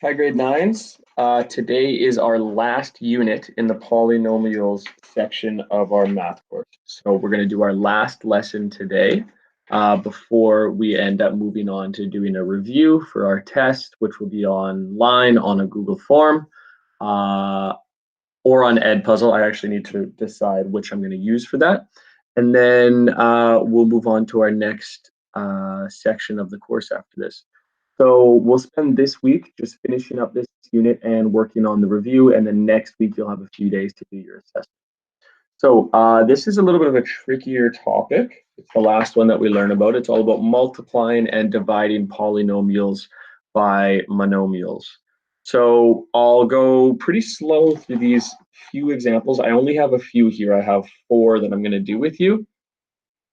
Hi, grade nines. Today is our last unit in the polynomials section of our math course. So we're going to do our last lesson today before we end up moving on to doing a review for our test, which will be online on a Google form or on Edpuzzle. I actually need to decide which I'm going to use for that. And then we'll move on to our next section of the course after this. So we'll spend this week just finishing up this unit and working on the review, and then next week you'll have a few days to do your assessment. So this is a little bit of a trickier topic. It's the last one that we learn about. It's all about multiplying and dividing polynomials by monomials. So I'll go pretty slow through these few examples. I only have a few here. I have 4 that I'm going to do with you.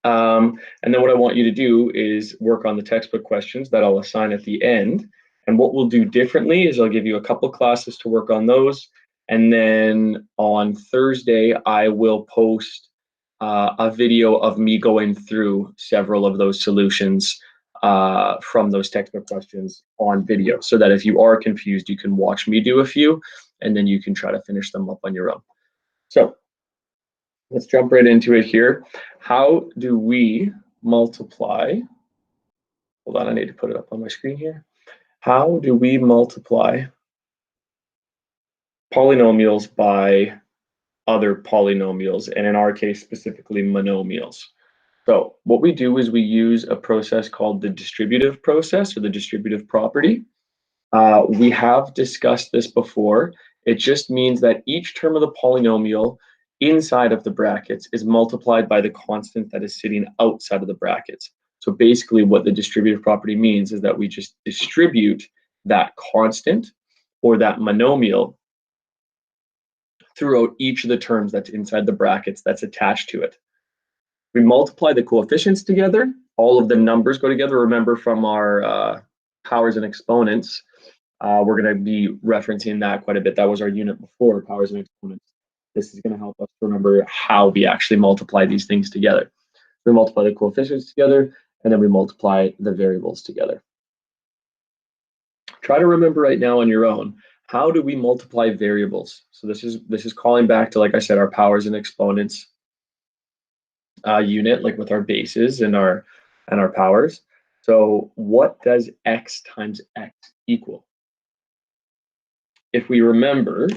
And then what I want you to do is work on the textbook questions that I'll assign at the end. And what we'll do differently is I'll give you a couple classes to work on those. And then on Thursday, I will post a video of me going through several of those solutions from those textbook questions on video, so that if you are confused, you can watch me do a few, and then you can try to finish them up on your own. So let's jump right into it here. How do we multiply? Hold on, I need to put it up on my screen here. How do we multiply polynomials by other polynomials, and in our case specifically monomials? So what we do is we use a process called the distributive process, or the distributive property. We have discussed this before. It just means that each term of the polynomial inside of the brackets is multiplied by the constant that is sitting outside of the brackets. So basically what the distributive property means is that we just distribute that constant or that monomial throughout each of the terms that's inside the brackets that's attached to it. We multiply the coefficients together. All of the numbers go together. Remember from our powers and exponents, we're going to be referencing that quite a bit. That was our unit before, powers and exponents. This is going to help us remember how we actually multiply these things together. We multiply the coefficients together, and then we multiply the variables together. Try to remember right now on your own, how do we multiply variables? So this is calling back to, like I said, our powers and exponents unit, like with our bases and our powers. So what does x times x equal? If we remember,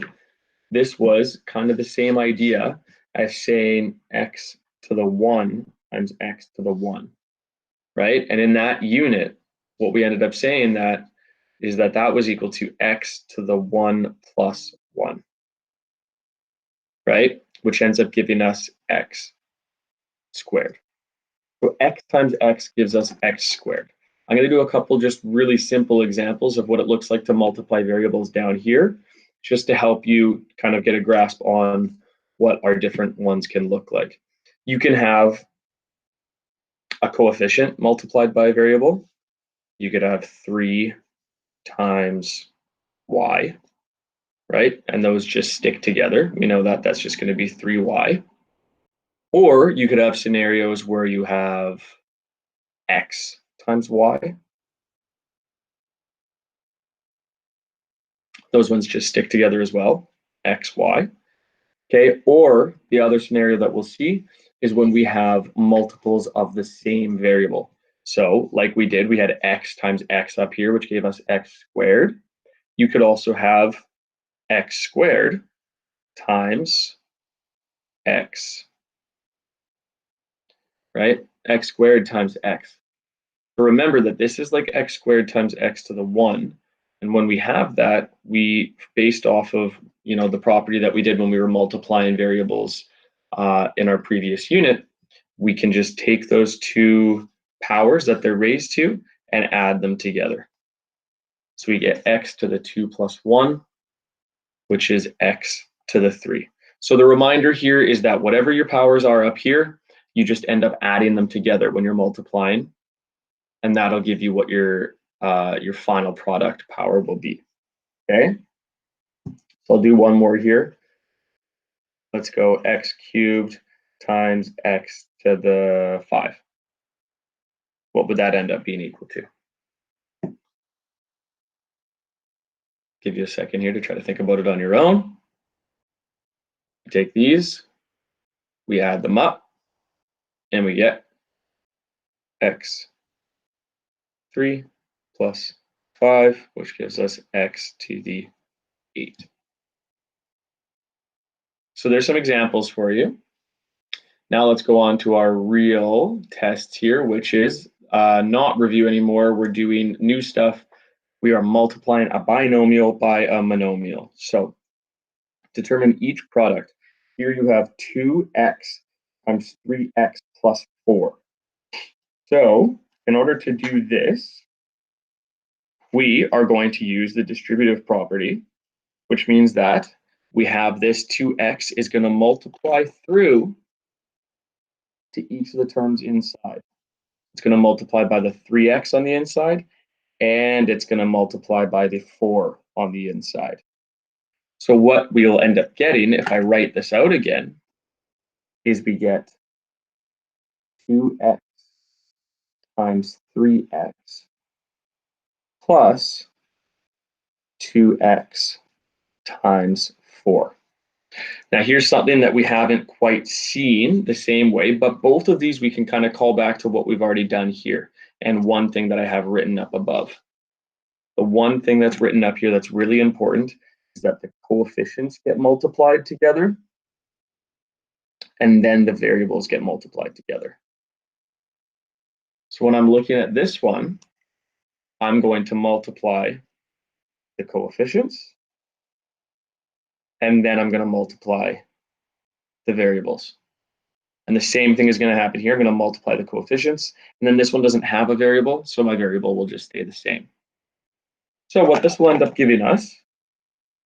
this was kind of the same idea as saying x to the 1 times x to the 1, right? And in that unit, what we ended up saying that is that that was equal to x to the 1 plus 1, right? Which ends up giving us x squared. So x times x gives us x squared. I'm going to do a couple just really simple examples of what it looks like to multiply variables down here, just to help you kind of get a grasp on what our different ones can look like. You can have a coefficient multiplied by a variable. You could have 3 times y, right? And those just stick together. We know that that's just going to be 3y. Or you could have scenarios where you have x times y. Those ones just stick together as well, x, y. Okay, or the other scenario that we'll see is when we have multiples of the same variable. So like we did, we had x times x up here, which gave us x squared. You could also have x squared times x, right? X squared times x. So remember that this is like x squared times x to the 1. And when we have that, we, based off of the property that we did when we were multiplying variables in our previous unit, we can just take those two powers that they're raised to and add them together. So we get x to the 2 plus 1, which is x to the 3. So the reminder here is that whatever your powers are up here, you just end up adding them together when you're multiplying, and that'll give you what your final product power will be. Okay, so I'll do one more here. Let's go x cubed times x to the 5. What would that end up being equal to? Give you a second here to try to think about it on your own. We take these, we add them up, and we get x3 plus 5, which gives us x to the 8. So there's some examples for you. Now let's go on to our real test here, which is not review anymore. We're doing new stuff. We are multiplying a binomial by a monomial. So determine each product. Here you have 2x times 3x plus 4. So in order to do this, we are going to use the distributive property, which means that we have this 2x is going to multiply through to each of the terms inside. It's going to multiply by the 3x on the inside, and it's going to multiply by the 4 on the inside. So what we'll end up getting, if I write this out again, is we get 2x times 3x plus 2x times 4. Now here's something that we haven't quite seen the same way, but both of these we can kind of call back to what we've already done here. And one thing that I have written up above. The one thing that's written up here that's really important is that the coefficients get multiplied together, and then the variables get multiplied together. So when I'm looking at this one, I'm going to multiply the coefficients, and then I'm going to multiply the variables. And the same thing is going to happen here. I'm going to multiply the coefficients, and then this one doesn't have a variable, so my variable will just stay the same. So what this will end up giving us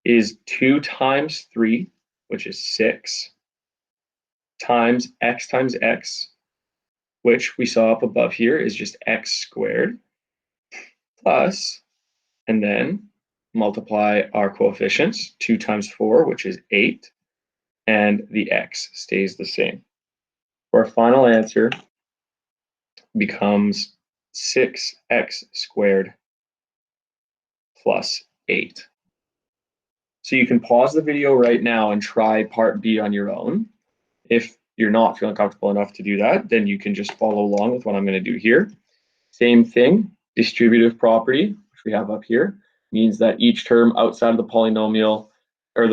is 2 times 3, which is 6, times x, which we saw up above here is just x squared, plus, and then multiply our coefficients, 2 times 4, which is 8, and the x stays the same. Our final answer becomes 6x squared plus 8. So you can pause the video right now and try part B on your own. If you're not feeling comfortable enough to do that, then you can just follow along with what I'm going to do here. Same thing, distributive property, which we have up here, means that each term outside of the polynomial, or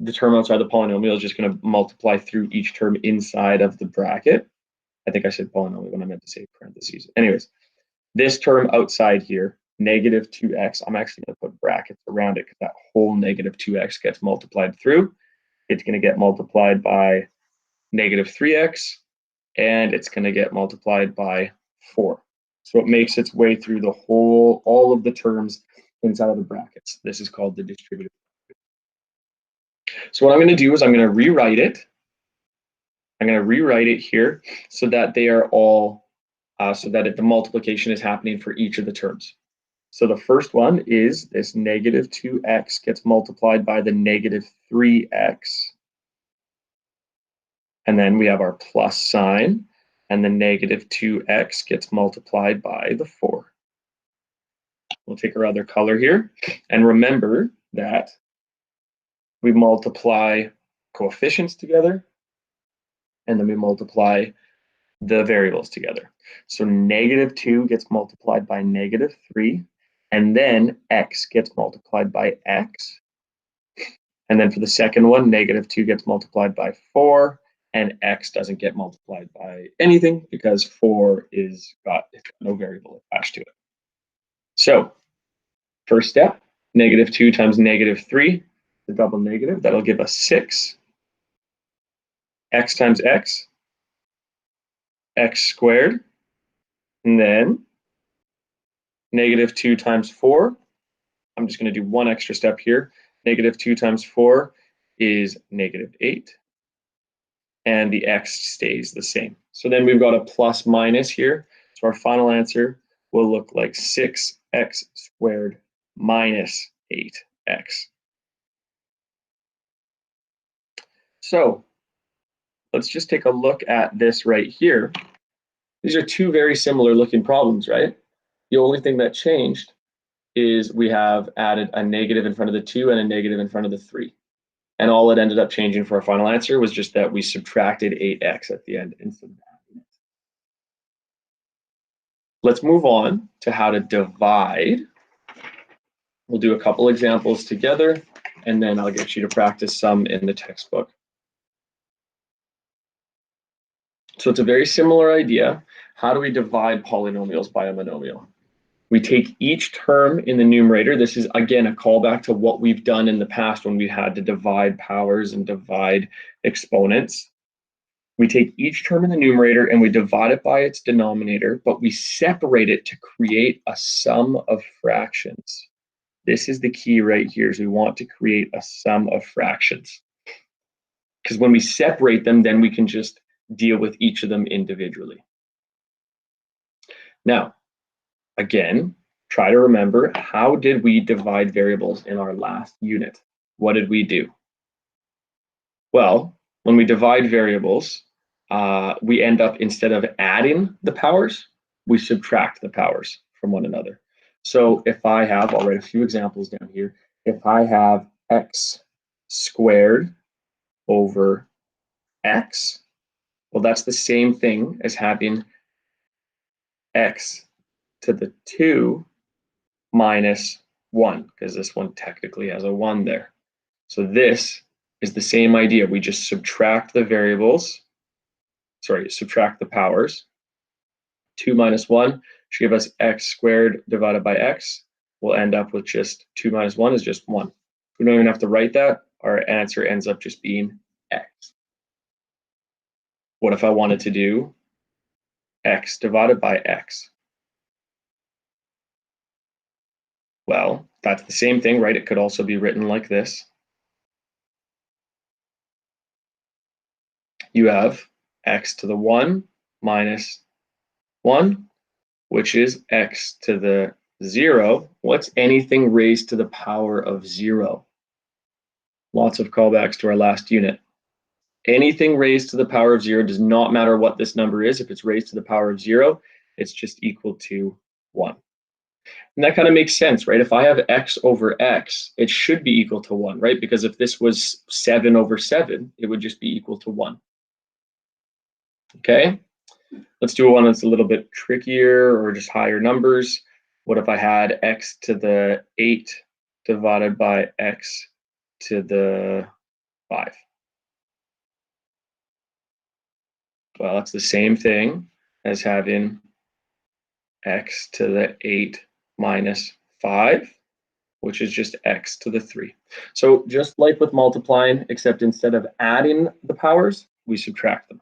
the term outside the polynomial is just going to multiply through each term inside of the bracket. I think I said polynomial when I meant to say parentheses. Anyways, this term outside here, negative 2x, I'm actually going to put brackets around it because that whole negative 2x gets multiplied through. It's going to get multiplied by negative 3x, and it's going to get multiplied by 4. So it makes its way through the whole, all of the terms inside of the brackets. This is called the distributive. So what I'm going to do is I'm going to rewrite it. I'm going to rewrite it here so that they are all, the multiplication is happening for each of the terms. So the first one is this negative 2x gets multiplied by the negative 3x. And then we have our plus sign, and the negative 2x gets multiplied by the 4. We'll take our other color here. And remember that we multiply coefficients together, and then we multiply the variables together. So negative 2 gets multiplied by negative 3, and then x gets multiplied by x. And then for the second one, negative 2 gets multiplied by 4, and x doesn't get multiplied by anything because 4 is got no variable attached to it. So first step, negative 2 times negative 3, the double negative, that'll give us 6. X times x, x squared, and then negative 2 times 4. I'm just going to do one extra step here. Negative 2 times 4 is negative 8. And the x stays the same. So then we've got a plus minus here. So our final answer will look like 6x squared minus 8x. So let's just take a look at this right here. These are two very similar looking problems, right? The only thing that changed is we have added a negative in front of the 2 and a negative in front of the 3. And all it ended up changing for our final answer was just that we subtracted 8x at the end instead of adding it. Let's move on to how to divide. We'll do a couple examples together, and then I'll get you to practice some in the textbook. So it's a very similar idea. How do we divide polynomials by a monomial? We take each term in the numerator. This is, again, a callback to what we've done in the past when we had to divide powers and divide exponents. We take each term in the numerator and we divide it by its denominator, but we separate it to create a sum of fractions. This is the key right here, is we want to create a sum of fractions. Because when we separate them, then we can just deal with each of them individually. Now, again, try to remember, how did we divide variables in our last unit? What did we do? Well, when we divide variables, we end up, instead of adding the powers, we subtract the powers from one another. So if I have, I'll write a few examples down here. If I have x squared over x, well, that's the same thing as having x to the 2 minus 1, because this one technically has a 1 there. So this is the same idea. We just subtract the variables, subtract the powers. 2 minus 1 should give us x squared divided by x. We'll end up with just 2 minus 1 is just 1. We don't even have to write that. Our answer ends up just being x. What if I wanted to do x divided by x? Well, that's the same thing, right? It could also be written like this. You have x to the 1 minus 1, which is x to the 0. What's anything raised to the power of 0? Lots of callbacks to our last unit. Anything raised to the power of 0, does not matter what this number is. If it's raised to the power of 0, it's just equal to 1. And that kind of makes sense, right? If I have x over x, it should be equal to 1, right? Because if this was 7 over 7, it would just be equal to 1. Okay, let's do one that's a little bit trickier or just higher numbers. What if I had x to the 8 divided by x to the 5? Well, that's the same thing as having x to the 8 minus 5, which is just x to the 3. So just like with multiplying, except instead of adding the powers, we subtract them.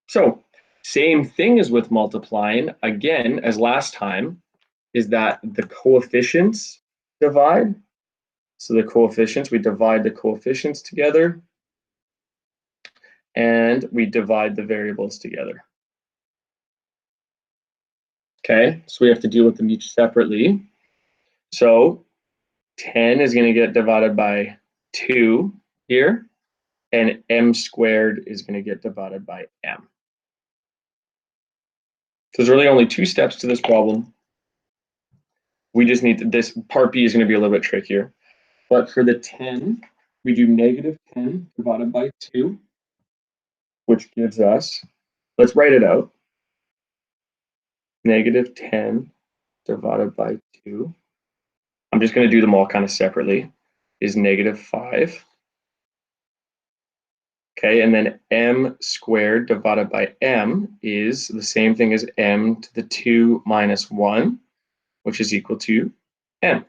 So same thing as with multiplying, again, as last time, is that the coefficients divide. So the coefficients, we divide the coefficients together, and we divide the variables together. Okay, so we have to deal with them each separately. So 10 is going to get divided by 2 here, and m squared is going to get divided by m. So there's really only 2 steps to this problem. We just need to, this part B is going to be a little bit trickier. But for the 10, we do negative 10 divided by 2, which gives us, let's write it out. Negative 10 divided by 2. I'm just going to do them all kind of separately, is negative 5. Okay, and then m squared divided by m is the same thing as m to the 2 minus 1, which is equal to m.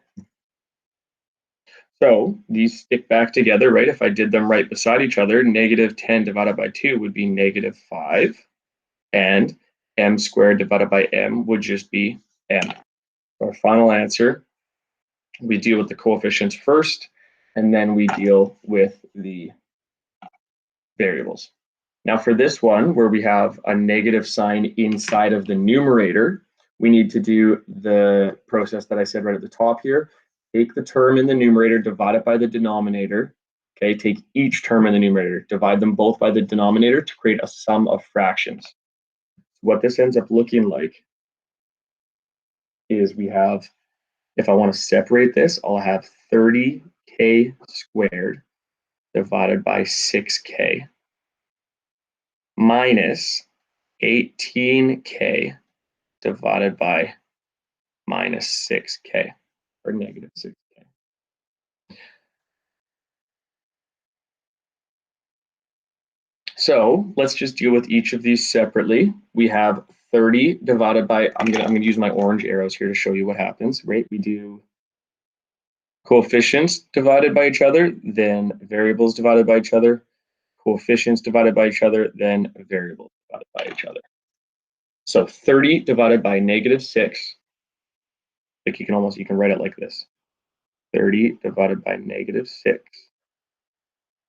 So these stick back together, right? If I did them right beside each other, negative 10 divided by 2 would be negative 5, and m squared divided by m would just be m. Our final answer, we deal with the coefficients first, and then we deal with the variables. Now for this one, where we have a negative sign inside of the numerator, we need to do the process that I said right at the top here. Take the term in the numerator, divide it by the denominator. Okay, take each term in the numerator, divide them both by the denominator to create a sum of fractions. What this ends up looking like is we have, if I want to separate this, I'll have 30k squared divided by 6k minus 18k divided by minus 6k, or negative 6k. So let's just deal with each of these separately. We have 30 divided by, I'm gonna use my orange arrows here to show you what happens, right? We do coefficients divided by each other, then variables divided by each other, coefficients divided by each other, then variables divided by each other. So 30 divided by negative 6, like you can write it like this. 30 divided by negative 6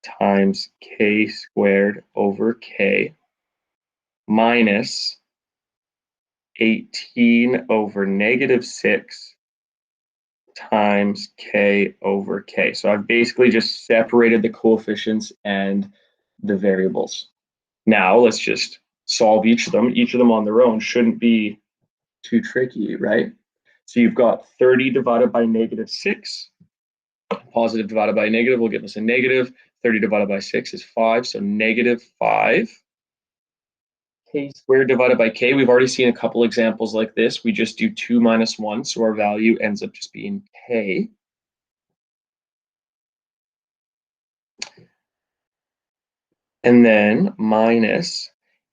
times k squared over k minus 18 over negative 6 times k over k. So I've basically just separated the coefficients and the variables. Now let's just solve each of them. Each of them on their own shouldn't be too tricky, right? So you've got 30 divided by negative 6. Positive divided by negative will give us a negative. 30 divided by 6 is 5, so negative 5. K squared divided by k, we've already seen a couple examples like this. We just do 2 minus 1, so our value ends up just being k. And then minus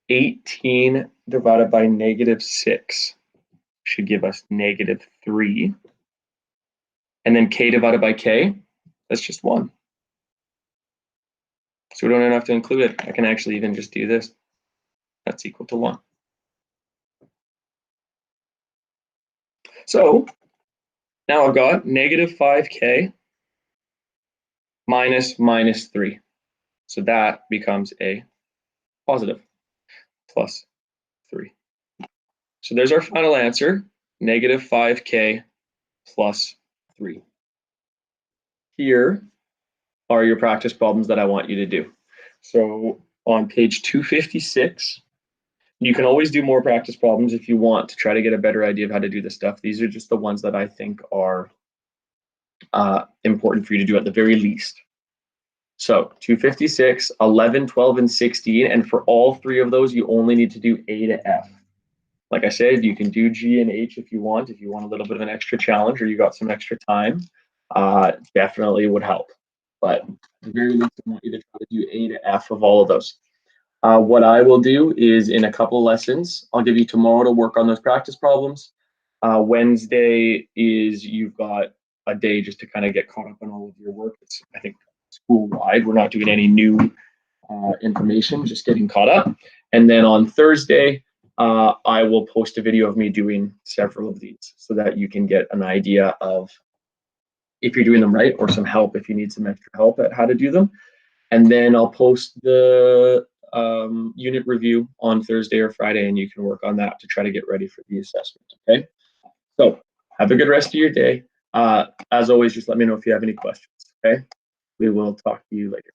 18 divided by negative 6 should give us negative 3. And then k divided by k, that's just 1. So we don't even have to include it. I can actually even just do this. That's equal to 1. So now I've got negative 5k minus 3. So that becomes a positive plus 3. So there's our final answer, negative 5k plus 3. Here are your practice problems that I want you to do. So on page 256, you can always do more practice problems if you want to try to get a better idea of how to do this stuff. These are just the ones that I think are important for you to do at the very least. So 256, 11, 12, and 16. And for all three of those, you only need to do A to F. Like I said, you can do G and H if you want a little bit of an extra challenge or you got some extra time, definitely would help. But at the very least, I want you to try to do A to F of all of those. What I will do is in a couple of lessons, I'll give you tomorrow to work on those practice problems. Wednesday is you've got a day just to kind of get caught up on all of your work. It's, I think, school-wide. We're not doing any new information, just getting caught up. And then on Thursday, I will post a video of me doing several of these so that you can get an idea of if you're doing them right or some help if you need some extra help at how to do them. And then I'll post the unit review on Thursday or Friday, and you can work on that to try to get ready for the assessment, okay? So have a good rest of your day. As always, just let me know if you have any questions, okay? We will talk to you later.